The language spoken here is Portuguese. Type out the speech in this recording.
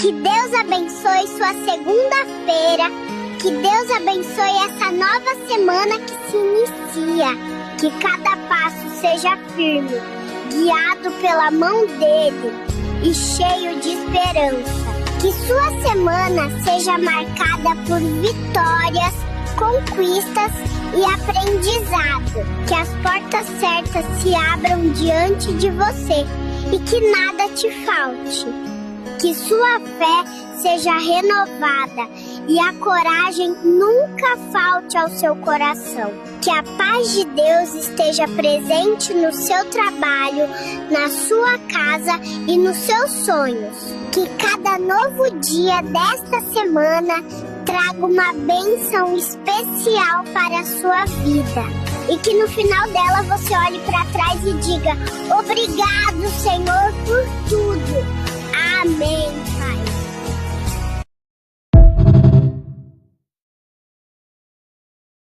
Que Deus abençoe sua segunda-feira. Que Deus abençoe essa nova semana que se inicia. Que cada passo seja firme, guiado pela mão dele e cheio de esperança. Que sua semana seja marcada por vitórias, conquistas e aprendizado. Que as portas certas se abram diante de você e que nada te falte. Que sua fé seja renovada e a coragem nunca falte ao seu coração. Que a paz de Deus esteja presente no seu trabalho, na sua casa e nos seus sonhos. Que cada novo dia desta semana traga uma bênção especial para a sua vida. E que no final dela você olhe para trás e diga: obrigado, Senhor, por tudo. Amém.